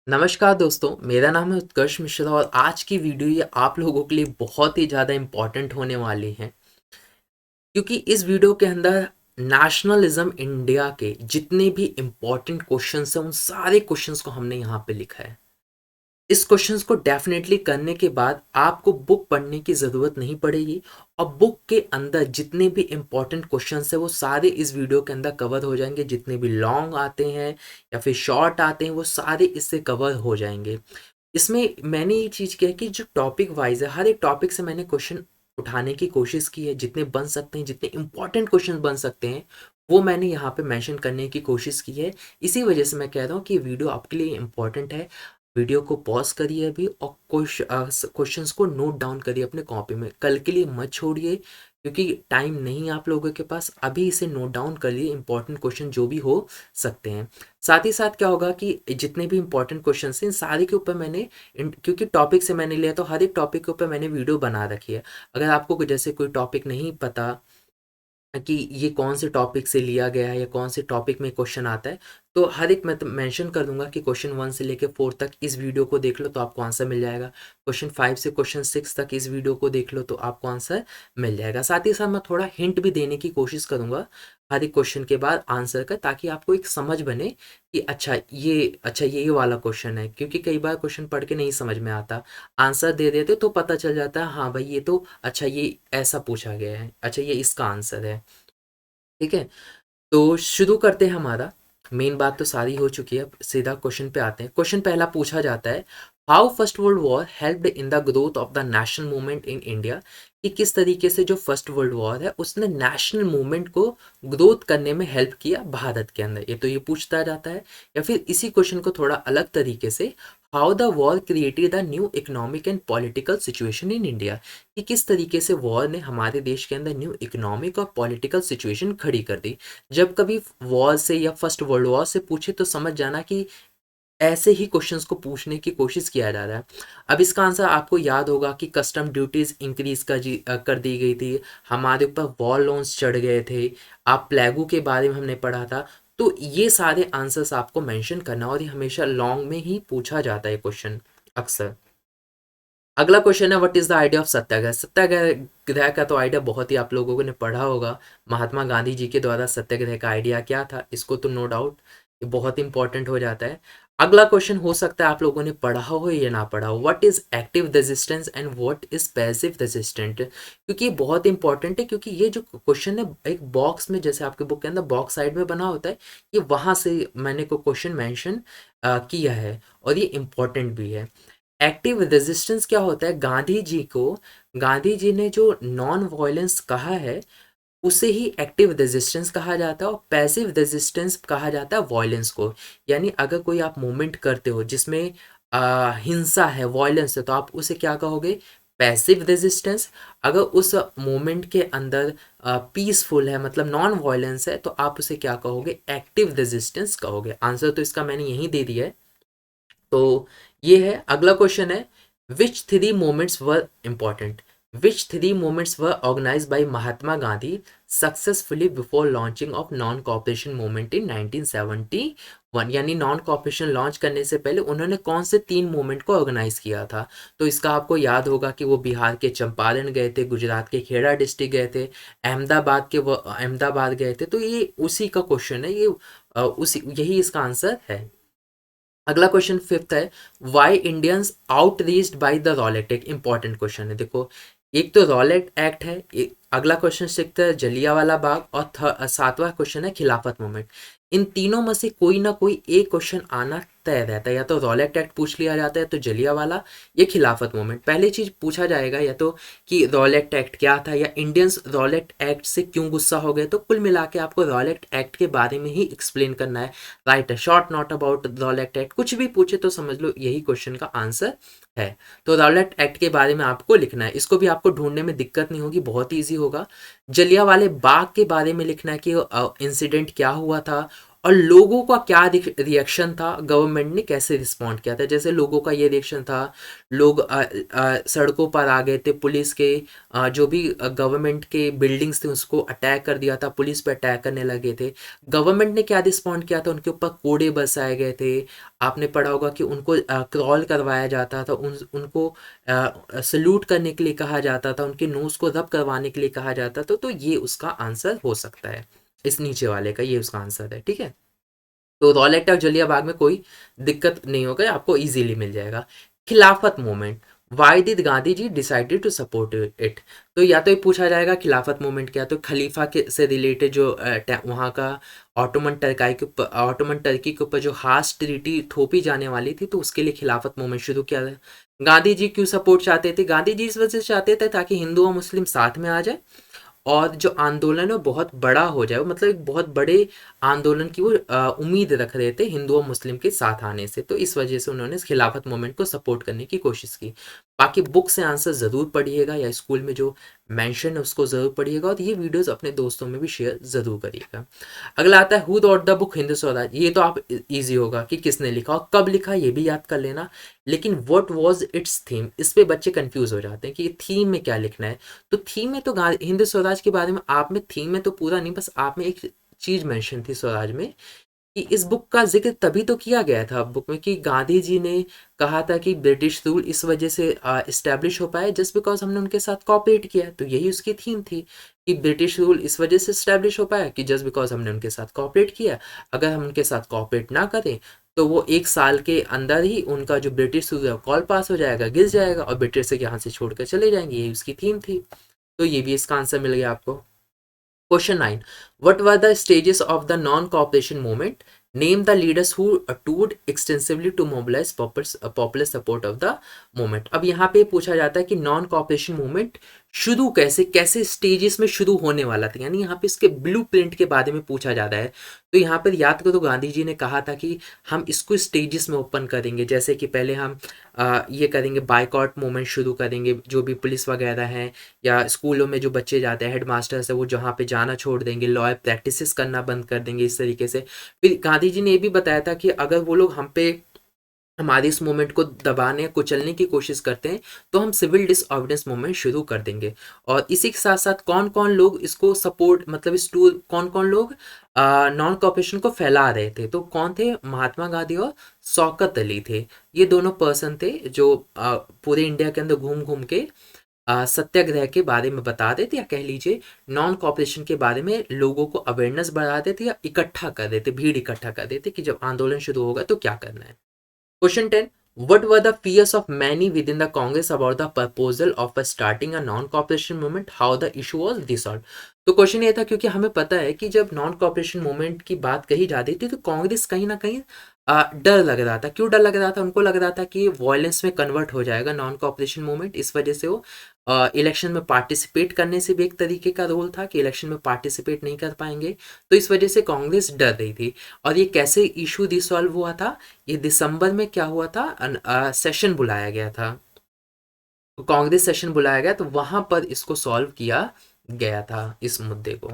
नमस्कार दोस्तों, मेरा नाम है उत्कर्ष मिश्रा और आज की वीडियो ये आप लोगों के लिए बहुत ही ज़्यादा इम्पोर्टेंट होने वाली है क्योंकि इस वीडियो के अंदर नेशनलिज्म इंडिया के जितने भी इम्पोर्टेंट क्वेश्चंस हैं उन सारे क्वेश्चंस को हमने यहाँ पे लिखा है। इस क्वेश्चंस को डेफिनेटली करने के बाद आपको बुक पढ़ने की ज़रूरत नहीं पड़ेगी और बुक के अंदर जितने भी इम्पोर्टेंट क्वेश्चंस हैं वो सारे इस वीडियो के अंदर कवर हो जाएंगे। जितने भी लॉन्ग आते हैं या फिर शॉर्ट आते हैं वो सारे इससे कवर हो जाएंगे। इसमें मैंने ये चीज़ किया है कि जो टॉपिक वाइज है हर एक टॉपिक से मैंने क्वेश्चन उठाने की कोशिश की है। जितने बन सकते हैं, जितने इंपॉर्टेंट क्वेश्चन बन सकते हैं वो मैंने यहाँ पे मेंशन करने की कोशिश की है। इसी वजह से मैं कह रहा हूँ कि वीडियो आपके लिए इम्पॉर्टेंट है। वीडियो को पॉज करिए अभी और क्वेश्चंस को नोट डाउन करिए अपने कॉपी में। कल के लिए मत छोड़िए क्योंकि टाइम नहीं है आप लोगों के पास। अभी इसे नोट डाउन करिए, इंपॉर्टेंट क्वेश्चन जो भी हो सकते हैं। साथ ही साथ क्या होगा कि जितने भी इंपॉर्टेंट क्वेश्चन हैं इन सारे के ऊपर मैंने क्योंकि टॉपिक से मैंने लिया तो हर एक टॉपिक के ऊपर मैंने वीडियो बना रखी है। अगर आपको जैसे कोई टॉपिक नहीं पता कि ये कौन से टॉपिक से लिया गया है या कौन से टॉपिक में क्वेश्चन आता है तो हर एक मैं मेंशन कर दूंगा कि क्वेश्चन 1 से लेकर 4 तक इस वीडियो को देख लो तो आपको आंसर मिल जाएगा। क्वेश्चन 5 से क्वेश्चन 6 तक इस वीडियो को देख लो तो आपको आंसर मिल जाएगा। साथ ही साथ मैं थोड़ा हिंट भी देने की कोशिश करूंगा हर एक क्वेश्चन के बाद आंसर का, ताकि आपको एक समझ बने कि अच्छा ये वाला क्वेश्चन है। क्योंकि कई बार क्वेश्चन पढ़ के नहीं समझ में आता, आंसर दे देते तो पता चल जाता है हाँ भाई ये तो अच्छा ये ऐसा पूछा गया है, अच्छा ये इसका आंसर है। ठीक है, तो शुरू करते हैं। हमारा मेन बात तो सारी हो चुकी है, अब सीधा क्वेश्चन पे आते हैं। क्वेश्चन पहला पूछा जाता है, how first world war helped in the growth of the national movement in India. कि किस तरीके से जो फर्स्ट वर्ल्ड वॉर है उसने नेशनल मूवमेंट को ग्रोथ करने में हेल्प किया भारत के अंदर। ये तो ये पूछता जाता है। या फिर इसी क्वेश्चन को थोड़ा अलग तरीके से, how the war created the new economic and political situation in India. कि किस तरीके से वॉर ने हमारे देश के अंदर न्यू इकोनॉमिक और पॉलिटिकल सिचुएशन खड़ी कर दी। जब कभी वॉर से या फर्स्ट वर्ल्ड वॉर से पूछे तो समझ जाना कि ऐसे ही क्वेश्चंस को पूछने की कोशिश किया जा रहा है। अब इसका आंसर आपको याद होगा कि कस्टम ड्यूटीज इंक्रीज कर दी गई थी, हमारे ऊपर वॉर लोन्स चढ़ गए थे, आप प्लेगू के बारे में हमने पढ़ा था। तो ये सारे आंसर्स आपको मेंशन करना, और ये हमेशा लॉन्ग में ही पूछा जाता है क्वेश्चन अक्सर। अगला क्वेश्चन है, what is the idea of satyagraha. Satyagraha का तो आइडिया बहुत ही आप लोगों ने पढ़ा होगा। महात्मा गांधी जी के द्वारा सत्याग्रह का आइडिया क्या था, इसको तो नो डाउट ये बहुत इंपॉर्टेंट हो जाता है। अगला क्वेश्चन हो सकता है आप लोगों ने पढ़ा हो या ना पढ़ा हो, what is active resistance and what is passive resistant. क्योंकि ये बहुत इंपॉर्टेंट है, क्योंकि ये जो क्वेश्चन है एक बॉक्स में, जैसे आपके बुक के अंदर बॉक्स साइड में बना होता है, ये वहां से मैंने को क्वेश्चन मेंशन किया है और ये इंपॉर्टेंट भी है। एक्टिव रेजिस्टेंस क्या होता है, गांधी जी ने जो नॉन वायलेंस कहा है उसे ही एक्टिव रेजिस्टेंस कहा जाता है, और पैसिव रेजिस्टेंस कहा जाता है वायलेंस को। यानी अगर कोई आप मूवमेंट करते हो जिसमें हिंसा है, वायलेंस है, तो आप उसे क्या कहोगे, पैसिव रेजिस्टेंस। अगर उस मूवमेंट के अंदर पीसफुल है, मतलब नॉन वायलेंस है, तो आप उसे क्या कहोगे, एक्टिव रेजिस्टेंस कहोगे। आंसर तो इसका मैंने यही दे दिया है। तो ये है। अगला क्वेश्चन है, which three moments were important. Which three moments were organise by Mahatma Gandhi successfully before launching of non cooperation movement in 1971। यानी नॉन कॉपरेशन लॉन्च करने से पहले उन्होंने कौन से 3 मूवमेंट को ऑर्गेनाइज किया था। तो इसका आपको याद होगा कि वो बिहार के चंपारण गए थे, गुजरात के खेड़ा डिस्ट्रिक्ट गए थे, अहमदाबाद गए थे। तो ये उसी का क्वेश्चन है, ये उसी यही इसका आंसर है। अगला क्वेश्चन फिफ्थ है, why Indians outreached by the Rowlatt Act. Important question है देखो, एक तो रॉलेट एक्ट है, अगला क्वेश्चन सिक्स्थ है जलियांवाला बाग, और सातवां क्वेश्चन है खिलाफत मूवमेंट। इन तीनों में से कोई ना कोई एक क्वेश्चन आना तय रहता है, या तो रॉलेट एक्ट पूछ लिया जाता है, तो जलियांवाला, या खिलाफत मूवमेंट। पहली चीज पूछा जाएगा या तो कि रॉलेट एक्ट क्या था, या इंडियंस रॉलेट एक्ट से क्यों गुस्सा हो गए। तो कुल मिला के आपको रॉलेट एक्ट के बारे में ही एक्सप्लेन करना है। राइट है, short note about Rowlatt act. कुछ भी पूछे तो समझ लो यही क्वेश्चन का आंसर है। तो रॉलेट एक्ट के बारे में आपको लिखना है, इसको भी आपको ढूंढने में दिक्कत नहीं होगी, बहुत ईजी होगा। जलियांवाले बाग के बारे में लिखना है कि इंसिडेंट क्या हुआ था, और लोगों का क्या रिएक्शन था, गवर्नमेंट ने कैसे रिस्पॉन्ड किया था। जैसे लोगों का ये रिएक्शन था, लोग सड़कों पर आ गए थे, पुलिस के जो भी गवर्नमेंट के बिल्डिंग्स थे उसको अटैक कर दिया था, पुलिस पे अटैक करने लगे थे। गवर्नमेंट ने क्या रिस्पॉन्ड किया था, उनके ऊपर कोड़े बरसाए गए थे। आपने पढ़ा होगा कि उनको क्रॉल करवाया जाता था, उनको सल्यूट करने के लिए कहा जाता था, उनके नोज को रब करवाने के लिए कहा जाता था। तो ये उसका आंसर हो सकता है, इस नीचे वाले का ये उसका आंसर है। ठीक है, तो रॉल एक्ट ऑफ जलियांवाला में कोई दिक्कत नहीं होगा, आपको इजीली मिल जाएगा। Khilafat movement, why did Gandhi ji decided to support it. तो या तो ये पूछा जाएगा खिलाफत मूवमेंट क्या, तो खलीफा के से रिलेटेड जो वहाँ का ऑटोमन टर्की के ऊपर जो हास ट्रीटी थोपी जाने वाली थी, तो उसके लिए खिलाफत मूवमेंट शुरू किया था। गांधी जी क्यों सपोर्ट चाहते थे, गांधी जी इस वजह से चाहते थे ताकि हिंदू और मुस्लिम साथ में आ जाए और जो आंदोलन है वो बहुत बड़ा हो जाए, मतलब एक बहुत बड़े आंदोलन की वो उम्मीद रख रहे थे हिंदू और मुस्लिम के साथ आने से। तो इस वजह से उन्होंने इस खिलाफत मूवमेंट को सपोर्ट करने की कोशिश की। बाकी बुक से आंसर ज़रूर पढ़िएगा या स्कूल में जो मेंशन है उसको ज़रूर पढ़िएगा, और ये वीडियोस अपने दोस्तों में भी शेयर ज़रूर करिएगा। अगला आता है who rot the book Hind Swaraj. ये तो आप इजी होगा कि किसने लिखा और कब लिखा, ये भी याद कर लेना। लेकिन व्हाट वाज इट्स थीम, इस पे बच्चे कंफ्यूज हो जाते हैं कि ये थीम में क्या लिखना है। तो थीम में तो हिंद स्वराज के बारे में आप में, थीम में तो पूरा नहीं, बस आप में एक चीज मेंशन थी स्वराज में कि इस बुक का जिक्र तभी तो किया गया था बुक में कि गांधी जी ने कहा था कि ब्रिटिश रूल इस वजह से इस्टेब्लिश हो पाए जस्ट बिकॉज हमने उनके साथ कॉपरेट किया। तो यही उसकी थीम थी कि ब्रिटिश रूल इस वजह से इस्टेब्लिश हो पाया कि जस्ट बिकॉज हमने उनके साथ कॉपरेट किया। अगर हम उनके साथ कॉपरेट ना करें तो वो एक साल के अंदर ही उनका जो ब्रिटिश रूल है कॉल पास हो जाएगा, गिर जाएगा और ब्रिटिश यहाँ से छोड़कर चले जाएंगे। यही उसकी थीम थी। तो ये भी इसका आंसर मिल गया आपको। Question 9. What were the stages of the non-cooperation movement? Name the leaders who toured extensively to mobilize popular support of the movement. अब यहाँ पे पूछा जाता है कि नॉन कॉपरेशन मूवमेंट शुरू कैसे कैसे स्टेजेस में शुरू होने वाला था, यानी यहाँ पे इसके ब्लूप्रिंट के बारे में पूछा जाता है। तो यहाँ पर याद करो गांधी जी ने कहा था कि हम इसको स्टेजेस में ओपन करेंगे, जैसे कि पहले हम ये करेंगे, बाइकआउट मूवमेंट शुरू करेंगे, जो भी पुलिस वगैरह हैं या स्कूलों में जो बच्चे जाते हैं, हेड मास्टर्स है, वो जहाँ पे जाना छोड़ देंगे, लॉ प्रैक्टिसेस करना बंद कर देंगे, इस तरीके से। फिर गांधी जी ने ये भी बताया था कि अगर वो लोग हम पे हमारी इस मूवमेंट को दबाने कुचलने की कोशिश करते हैं तो हम सिविल डिसऑर्डिनेंस मूवमेंट शुरू कर देंगे। और इसी के साथ साथ कौन कौन लोग इसको सपोर्ट, मतलब इस टूर कौन कौन लोग नॉन कॉपरेशन को फैला रहे थे, तो कौन थे, महात्मा गांधी और शौकत अली थे। ये दोनों पर्सन थे जो पूरे इंडिया के अंदर घूम घूम के सत्याग्रह के बारे में बता देते, या कह लीजिए नॉन कॉपरेशन के बारे में लोगों को अवेयरनेस बढ़ा देते या इकट्ठा कर देते, भीड़ इकट्ठा कर देते कि जब आंदोलन शुरू होगा तो क्या करना है। Question 10. What were the fears of many within the Congress about the proposal of starting a non-cooperation movement? How the issue was resolved? तो क्वेश्चन ये था क्योंकि हमें पता है कि जब नॉन कॉपरेशन मूवमेंट की बात कही जाती थी तो कांग्रेस कहीं ना कहीं डर लग रहा था। क्यों डर लग रहा था? उनको लग रहा था कि वॉयलेंस में कन्वर्ट हो जाएगा नॉन कॉपरेशन मूवमेंट। इस वजह से वो इलेक्शन में पार्टिसिपेट करने से भी एक तरीके का रोल था कि इलेक्शन में पार्टिसिपेट नहीं कर पाएंगे। तो इस वजह से कांग्रेस डर रही थी। और ये कैसे इशू रिसॉल्व हुआ था? ये दिसंबर में क्या हुआ था, सेशन बुलाया गया था, तो कांग्रेस सेशन बुलाया गया तो वहां पर इसको सॉल्व किया गया था इस मुद्दे को।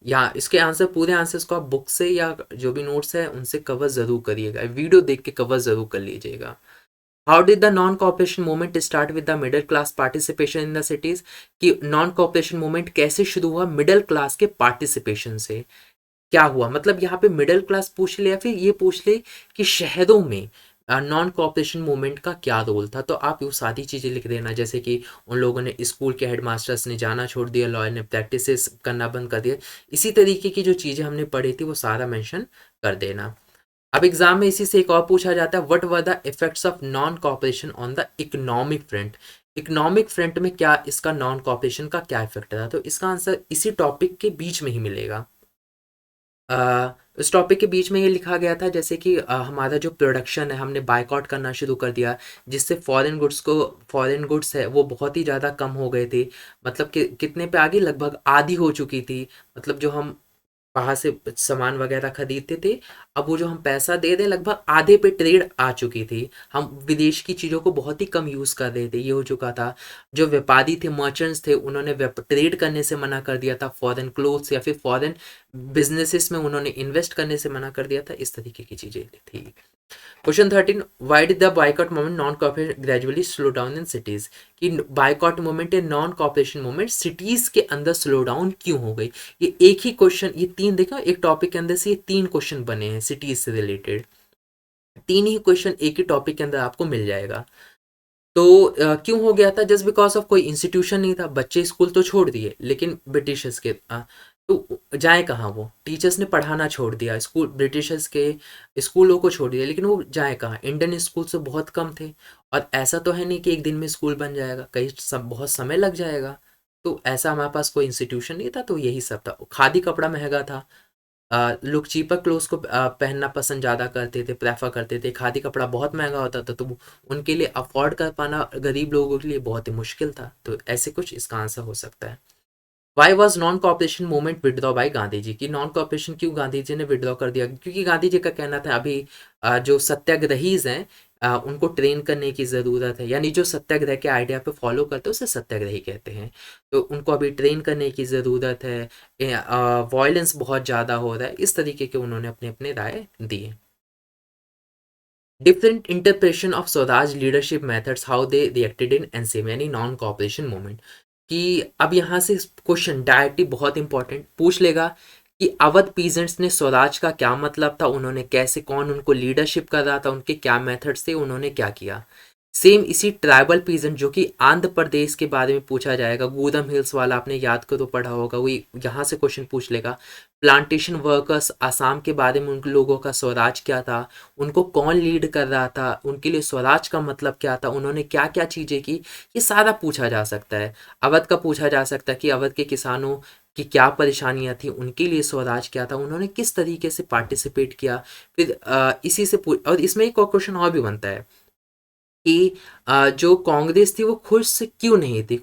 या इसके आंसर, पूरे आंसर्स को आप बुक से या जो भी नोट्स है उनसे कवर जरूर करिएगा, वीडियो देख के कवर जरूर कर लीजिएगा। How did the non cooperation movement start with the middle class participation in the cities? कि नॉन कॉपरेशन मूवमेंट कैसे शुरू हुआ? मिडिल क्लास के पार्टिसिपेशन से। क्या हुआ, मतलब यहाँ पे मिडिल क्लास पूछ ले या फिर ये पूछ ले कि शहरों में नॉन कॉपरेशन मूवमेंट का क्या रोल था, तो आप ये सारी चीज़ें लिख देना, जैसे कि उन लोगों ने, स्कूल के हेडमास्टर्स ने जाना छोड़ दिया, लॉयर ने प्रैक्टिसेस करना बंद कर दिया, इसी तरीके की जो चीज़ें हमने पढ़ी थी वो सारा मेंशन कर देना। अब एग्जाम में इसी से एक और पूछा जाता है, what were the effects of non corporation on the economic front? Economic front में क्या इसका, नॉन कॉपरेशन का क्या इफेक्ट था? तो इसका आंसर इसी टॉपिक के बीच में ही मिलेगा। उस टॉपिक के बीच में ये लिखा गया था जैसे कि हमारा जो प्रोडक्शन है हमने बायकॉट करना शुरू कर दिया, जिससे फॉरेन गुड्स है वो बहुत ही ज़्यादा कम हो गए थे। मतलब कि कितने पे आ गई, लगभग आधी हो चुकी थी। मतलब जो हम बाहर से सामान वगैरह खरीदते थे। अब वो जो हम पैसा दे रहे लगभग आधे पे ट्रेड आ चुकी थी। हम विदेश की चीज़ों को बहुत ही कम यूज़ कर रहे थे, ये हो चुका था। जो व्यापारी थे, मर्चेंट्स थे, उन्होंने ट्रेड करने से मना कर दिया था, फॉरेन क्लोथ्स या फिर फॉरेन बिजनेसेस में उन्होंने इन्वेस्ट करने से मना कर दिया था। इस तरीके की चीज़ें थी। Question 13, why did the boycott movement non cooperation gradually slow down in cities? कि बायकॉट मूवमेंट या नॉन कॉपरेशन मूवमेंट सिटीज के अंदर स्लो डाउन क्यों हो गई? ये एक ही क्वेश्चन, ये तीन देखो, एक टॉपिक के अंदर से ये तीन क्वेश्चन बने हैं सिटीज से रिलेटेड। तीन ही क्वेश्चन एक ही टॉपिक के अंदर आपको मिल जाएगा। तो क्यों हो गया था? जस्ट बिकॉज ऑफ कोई इंस्टीट्यूशन नहीं था। बच्चे स्कूल तो छोड़ दिए, लेकिन ब्रिटिशर्स के तो जाए कहाँ? वो टीचर्स ने पढ़ाना छोड़ दिया, स्कूल ब्रिटिशर्स के स्कूलों को छोड़ दिया, लेकिन वो जाए कहाँ? इंडियन स्कूल से बहुत कम थे। और ऐसा तो है नहीं कि एक दिन में स्कूल बन जाएगा, कई सब बहुत समय लग जाएगा। तो ऐसा हमारे पास कोई इंस्टीट्यूशन नहीं था, तो यही सब था। खादी कपड़ा महंगा था। लोग चीपर क्लोथ्स को पहनना पसंद ज़्यादा करते थे, प्रेफर करते थे। खादी कपड़ा बहुत महंगा होता था, तो उनके लिए अफोर्ड कर पाना गरीब लोगों के लिए बहुत ही मुश्किल था। तो ऐसे कुछ इसका आंसर हो सकता है। Why was non cooperation movement withdraw by Gandhi ji? की नॉन कॉपरेशन क्यों गांधी जी ने विड्रॉ कर दिया? क्योंकि गांधी जी का कहना था अभी जो सत्याग्रहीज हैं उनको ट्रेन करने की ज़रूरत है। यानी जो सत्याग्रह के आइडिया पे फॉलो करते हैं उसे सत्याग्रही कहते हैं। तो उनको अभी ट्रेन करने की ज़रूरत है। वॉयलेंस बहुत ज़्यादा हो रहा है। इस तरीके के उन्होंने अपने अपने राय दिए। Different interpretation of Swaraj leadership methods, how they reacted in NCM यानी नॉन कॉपरेशन मूवमेंट। कि अब यहाँ से क्वेश्चन डायरेक्टली बहुत इंपॉर्टेंट पूछ लेगा कि अवध पीजेंट्स ने स्वराज का क्या मतलब था, उन्होंने कैसे, कौन उनको लीडरशिप कर रहा था, उनके क्या मेथड्स थे, उन्होंने क्या किया। सेम इसी ट्राइबल पीजेंट जो कि आंध्र प्रदेश के बारे में पूछा जाएगा, गूदम हिल्स वाला आपने याद करो पढ़ा होगा, वही यहाँ से क्वेश्चन पूछ लेगा। प्लांटेशन वर्कर्स आसाम के बारे में, उन लोगों का स्वराज क्या था, उनको कौन लीड कर रहा था, उनके लिए स्वराज का मतलब क्या था, उन्होंने क्या क्या चीज़ें की, ये सारा पूछा जा सकता है। अवध का पूछा जा सकता है कि अवध के किसानों की क्या परेशानियां थी, उनके लिए स्वराज क्या था, उन्होंने किस तरीके से पार्टिसिपेट किया। फिर इसी से और इसमें एक और क्वेश्चन और भी बनता है कि जो कांग्रेस थी वो खुश क्यों नहीं थी?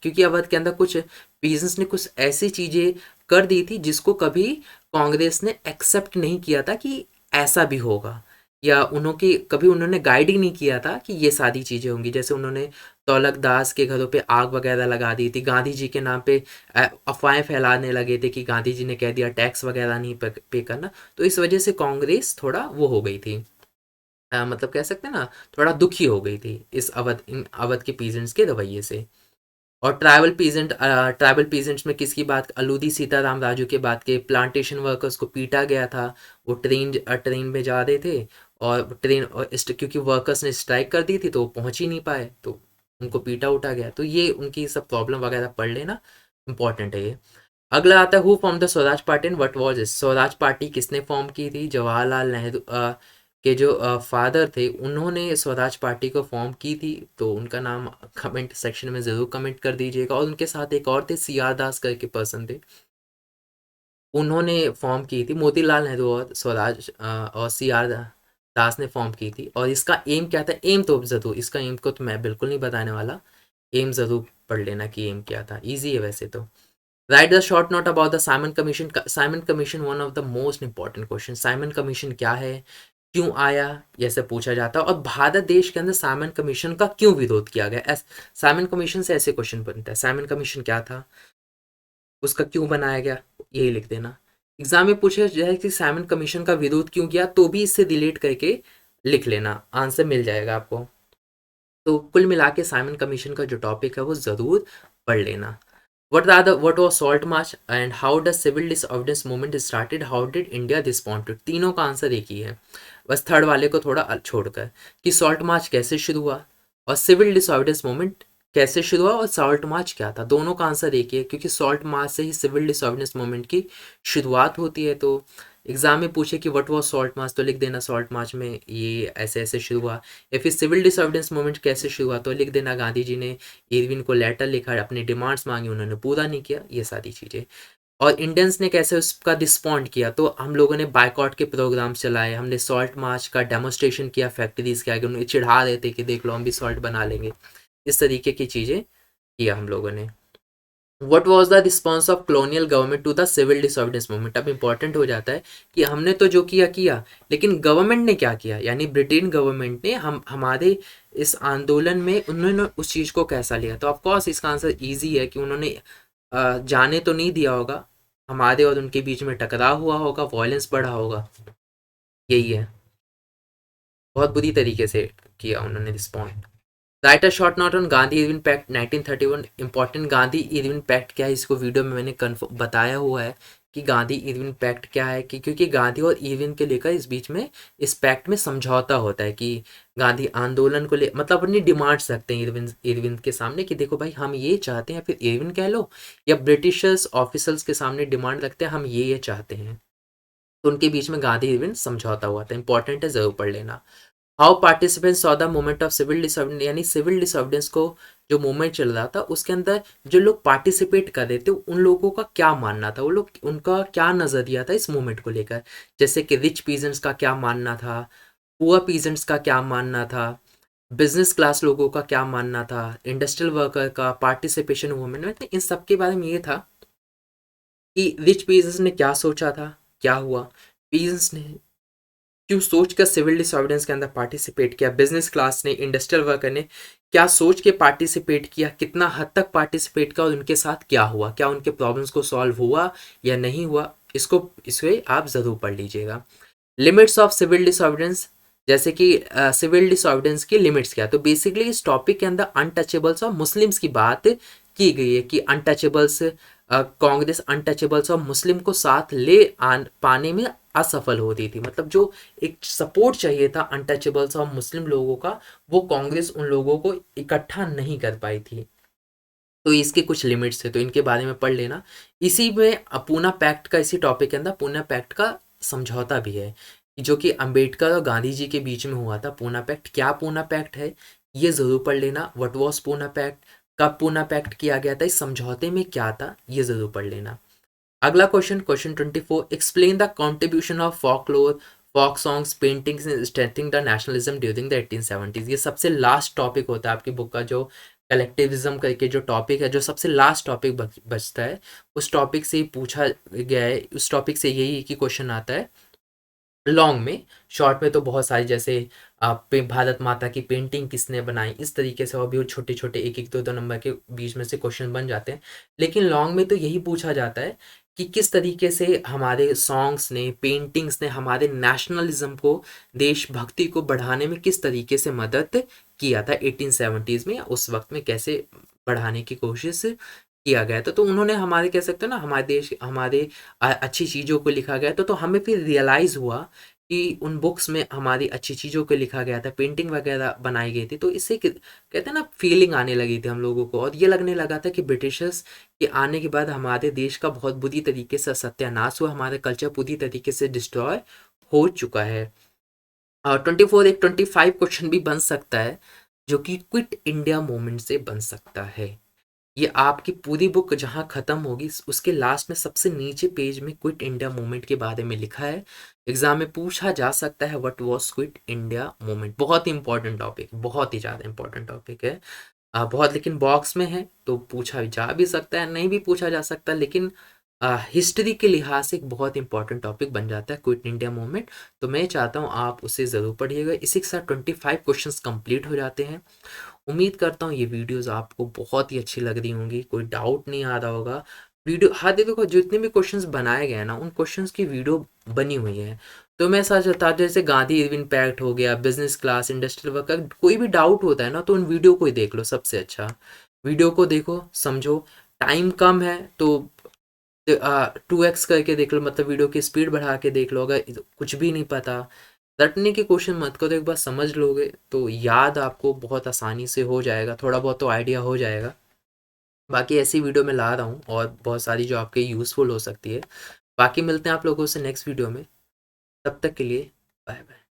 क्योंकि अवध के अंदर कुछ पीजेंट्स ने कुछ ऐसी चीज़ें कर दी थी जिसको कभी कांग्रेस ने एक्सेप्ट नहीं किया था कि ऐसा भी होगा, या उन्होंने कभी उन्होंने गाइड ही नहीं किया था कि ये सारी चीज़ें होंगी। जैसे उन्होंने तौलक दास के घरों पे आग वगैरह लगा दी थी, गांधी जी के नाम पे अफवाहें फैलाने लगे थे कि गांधी जी ने कह दिया टैक्स वगैरह नहीं पे करना। तो इस वजह से कांग्रेस थोड़ा वो हो गई थी, मतलब कह सकते हैं ना, थोड़ा दुखी हो गई थी इस इन अवध के पीजेंट्स के रवैये से। और ट्राइबल पीजेंट्स में किसकी बात? अलूदी सीताराम राजू के बात के प्लांटेशन वर्कर्स को पीटा गया था। वो ट्रेन में जा रहे थे, और क्योंकि वर्कर्स ने स्ट्राइक कर दी थी तो वो पहुंच ही नहीं पाए, तो उनको पीटा उठा गया। तो ये उनकी सब प्रॉब्लम वगैरह पढ़ लेना, इंपॉर्टेंट है ये। अगला आता है who form the Swaraj party and what was it? Swaraj party किसने फॉर्म की थी? जवाहरलाल नेहरू के जो फादर थे उन्होंने स्वराज पार्टी को फॉर्म की थी। तो उनका नाम कमेंट सेक्शन में ज़रूर कमेंट कर दीजिएगा। और उनके साथ एक और थे, सी आर दास करके पर्सन थे, उन्होंने फॉर्म की थी। मोतीलाल नेहरू और और सी आर दास ने फॉर्म की थी। और इसका एम क्या था? एम तो ज़रूर, इसका एम को तो मैं बिल्कुल नहीं बताने वाला। एम ज़रूर पढ़ लेना कि एम क्या था, ईजी है वैसे तो। Right the short note about the Simon commission. Simon commission one of the most important question. Simon commission क्या है, क्यों आया, ये सब पूछा जाता है। और भारत देश के अंदर साइमन कमीशन का क्यों विरोध किया गया? साइमन कमीशन से ऐसे क्वेश्चन बनता है, साइमन कमीशन क्या था, उसका क्यों बनाया गया, यही लिख देना। एग्जाम में पूछा जाए कि साइमन कमीशन का विरोध क्यों किया, तो भी इससे रिलेट करके लिख लेना, आंसर मिल जाएगा आपको। तो कुल मिला के साइमन कमीशन का जो टॉपिक है वो ज़रूर पढ़ लेना। what was salt march and how does civil disobedience movement started, how did India respond to it? तीनों का आंसर एक ही है, बस थर्ड वाले को थोड़ा छोड़कर, कि सॉल्ट मार्च कैसे शुरू हुआ और सिविल डिसऑर्डर्स मूवमेंट कैसे शुरू हुआ और सॉल्ट मार्च क्या था। दोनों का आंसर एक ही है, क्योंकि सॉल्ट मार्च से ही सिविल डिसऑर्डर्स मूवमेंट की शुरुआत होती है। तो एग्जाम में पूछे कि व्हाट वाज सॉल्ट मार्च, तो लिख देना सॉल्ट मार्च में ये ऐसे ऐसे शुरू हुआ। या फिर सिविल डिसऑर्डर्स मूवमेंट कैसे शुरू हुआ, तो लिख देना गांधी जी ने इरविन को लेटर लिखा, अपनी डिमांड्स मांगी, उन्होंने पूरा नहीं किया, ये सारी चीज़ें। और इंडियंस ने कैसे उसका रिस्पॉन्ड किया, तो हम लोगों ने बाइकआउट के प्रोग्राम चलाए, हमने सॉल्ट मार्च का डेमोस्ट्रेशन किया फैक्ट्रीज के आगे, उन्हें चिढ़ा रहे थे कि देख लो हम भी सॉल्ट बना लेंगे। इस तरीके की चीज़ें किया हम लोगों ने। What was the response of colonial government to the civil disorders movement. अब इंपॉर्टेंट हो जाता है कि हमने तो जो किया किया, लेकिन गवर्नमेंट ने क्या किया, यानी ब्रिटेन गवर्नमेंट ने हम हमारे इस आंदोलन में उन्होंने उस चीज़ को कैसा लिया। तो ऑफकोर्स इसका आंसर ईजी है कि उन्होंने जाने तो नहीं दिया होगा, हमारे और उनके बीच में टकराव हुआ होगा, वॉयलेंस बढ़ा होगा, यही है। बहुत बुरी तरीके से किया उन्होंने respond. Write a short note on Gandhi Irwin pact 1931। Important Gandhi Irwin pact क्या है, इसको वीडियो में मैंने कन्फर्म बताया हुआ है कि गांधी इरविन पैक्ट क्या है, कि क्योंकि गांधी और इरविन के लेकर इस बीच में इस पैक्ट में समझौता होता है कि गांधी आंदोलन को ले मतलब अपनी डिमांड्स रखते हैं इरविन इरविन के सामने कि देखो भाई हम ये चाहते हैं, फिर इरविन कह लो या ब्रिटिशर्स ऑफिसर्स के सामने डिमांड रखते हैं हम ये चाहते हैं। तो उनके बीच में गांधी इरविन समझौता हुआ था। इंपॉर्टेंट है, जरूर पढ़ लेना। How participants saw the movement of civil disorder, यानी सिविल डिसऑर्डर्स को जो मूवमेंट चल रहा था उसके अंदर जो लोग पार्टिसिपेट कर रहे थे उन लोगों का क्या मानना था, वो लोग उनका क्या नजरिया था इस मूवमेंट को लेकर। जैसे कि रिच पीजेंट्स का क्या मानना था, पुअर पीजेंट्स का क्या मानना था, बिजनेस क्लास लोगों का क्या मानना था, इंडस्ट्रियल वर्कर का पार्टिसिपेशन मूवमेंट में, इन सब के बारे में ये था कि रिच पीजेंट्स ने क्या सोचा था, क्या हुआ, पीजेंट्स ने क्यों सोच कर सिविल डिसऑर्डरेंस के अंदर पार्टिसिपेट किया, बिजनेस क्लास ने, इंडस्ट्रियल वर्कर ने क्या सोच के पार्टिसिपेट किया, कितना हद तक पार्टिसिपेट किया और उनके साथ क्या हुआ, क्या उनके प्रॉब्लम्स को सॉल्व हुआ या नहीं हुआ, इसको इसे आप ज़रूर पढ़ लीजिएगा। लिमिट्स ऑफ सिविल डिसऑर्डरेंस, जैसे कि सिविल डिसऑर्डरेंस की लिमिट्स क्या है, तो बेसिकली इस टॉपिक के अंदर अनटचेबल्स और मुस्लिम्स की बात की गई है कि अनटचेबल्स, कांग्रेस अनटचेबल्स और मुस्लिम को साथ ले पाने में असफल होती थी। मतलब जो एक सपोर्ट चाहिए था अनटचेबल्स और मुस्लिम लोगों का, वो कांग्रेस उन लोगों को इकट्ठा नहीं कर पाई थी। तो इसके कुछ लिमिट्स थे, तो इनके बारे में पढ़ लेना। इसी में पूना पैक्ट का, इसी टॉपिक के अंदर पूना पैक्ट का समझौता भी है जो कि अंबेडकर और गांधी जी के बीच में हुआ था। पूना पैक्ट, क्या पूना पैक्ट है ये जरूर पढ़ लेना। व्हाट वाज पूना पैक्ट, कब पूना पैक्ट किया गया था, इस समझौते में क्या था, ये जरूर पढ़ लेना। अगला question, question 24, explain the contribution of folklore, folk songs, paintings in strengthening the nationalism during the 1870s। ये सबसे लास्ट टॉपिक होता है आपकी बुक का, जो कलेक्टिविज्म करके जो टॉपिक है, जो सबसे लास्ट टॉपिक बचता है, उस टॉपिक से ही पूछा गया है। उस टॉपिक से यही एक ही क्वेश्चन आता है लॉन्ग में। शॉर्ट में तो बहुत सारी, जैसे भारत माता की पेंटिंग किसने बनाई, इस तरीके से और भी छोटे छोटे एक एक दो दो नंबर के बीच में से क्वेश्चन बन जाते हैं। लेकिन लॉन्ग में तो यही पूछा जाता है कि किस तरीके से हमारे सॉन्ग्स ने, पेंटिंग्स ने हमारे नेशनलिज्म को, देशभक्ति को बढ़ाने में किस तरीके से मदद किया था 1870s में, या उस वक्त में कैसे बढ़ाने की कोशिश किया गया था। तो उन्होंने हमारे, कह सकते हो ना, हमारे देश, हमारे अच्छी चीज़ों को लिखा गया था। तो हमें फिर रियलाइज़ हुआ कि उन बुक्स में हमारी अच्छी चीज़ों को लिखा गया था, पेंटिंग वगैरह बनाई गई थी। तो इससे कहते हैं ना, फीलिंग आने लगी थी हम लोगों को, और ये लगने लगा था कि ब्रिटिशर्स के आने के बाद हमारे देश का बहुत बुरी तरीके से सत्यानाश हुआ, हमारा कल्चर पूरी तरीके से डिस्ट्रॉय हो चुका है। 24, एक 25 क्वेश्चन भी बन सकता है जो कि क्विट इंडिया मूवमेंट से बन सकता है। ये आपकी पूरी बुक जहाँ ख़त्म होगी उसके लास्ट में सबसे नीचे पेज में क्विट इंडिया मूवमेंट के बारे में लिखा है। एग्जाम में पूछा जा सकता है what was quit India movement. बहुत ही इंपॉर्टेंट टॉपिक, बहुत ही ज़्यादा इंपॉर्टेंट टॉपिक है। बहुत, लेकिन बॉक्स में है तो पूछा जा भी सकता है, नहीं भी पूछा जा सकता, लेकिन हिस्ट्री के लिहाज से एक बहुत इंपॉर्टेंट टॉपिक बन जाता है क्विट इंडिया मूवमेंट। तो मैं चाहता हूँ आप उसे ज़रूर पढ़िएगा। इसी के साथ 25 क्वेश्चंस कंप्लीट हो जाते हैं। उम्मीद करता हूँ ये वीडियोस आपको बहुत ही अच्छी लग रही होंगी, कोई डाउट नहीं आ रहा होगा। वीडियो, हाँ देखो, जितने भी क्वेश्चंस बनाए गए हैं ना, उन क्वेश्चंस की वीडियो बनी हुई है। तो मैं ऐसा चाहता, जैसे गांधी इरविन पैक्ट हो गया, बिजनेस क्लास, इंडस्ट्रियल वर्कर, कोई भी डाउट होता है ना तो उन वीडियो को ही देख लो। सबसे अच्छा वीडियो को देखो, समझो। टाइम कम है तो 2x करके देख लो, मतलब वीडियो की स्पीड बढ़ा के देख लो। अगर कुछ भी नहीं पता, रटने की कोशिश मत करो, एक बार समझ लोगे तो याद आपको बहुत आसानी से हो जाएगा, थोड़ा बहुत तो आइडिया हो जाएगा। बाकी ऐसी वीडियो मैं ला रहा हूँ और बहुत सारी जो आपके यूज़फुल हो सकती है। बाकी मिलते हैं आप लोगों से नेक्स्ट वीडियो में, तब तक के लिए बाय बाय।